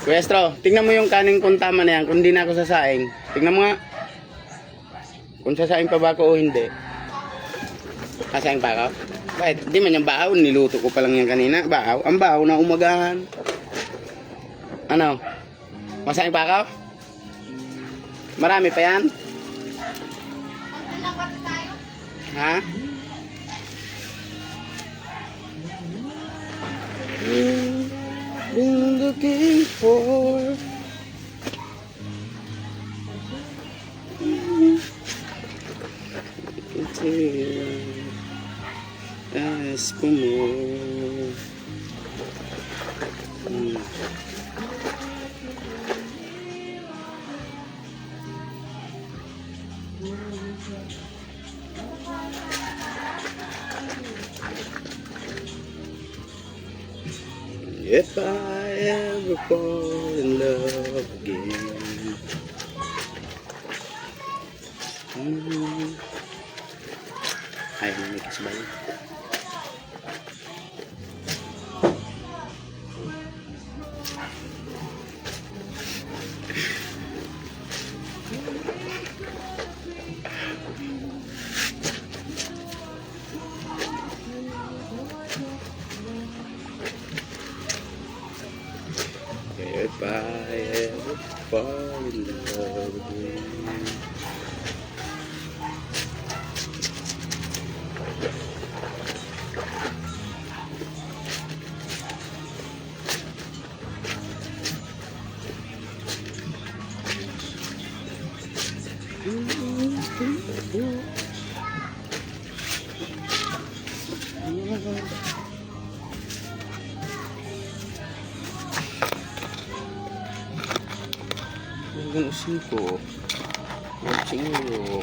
Kuestro, tingnan mo yung kaning kung tama na yan, kung hindi na ako sasaing. Tingnan mo nga. Kung sasaing pa ba ako o hindi. Sasaing pa ako? Bakit? Hindi man yung bahaw, niluto ko pa lang yan kanina. Bahaw? Ang bahaw na umagahan. Ano? Masaing pa ako? Marami pa yan? Ha? Been looking for ask for more. If I ever fall in love again. Ay, mix ba yun? If I ever fall in love again. Yung usin ko, watching you.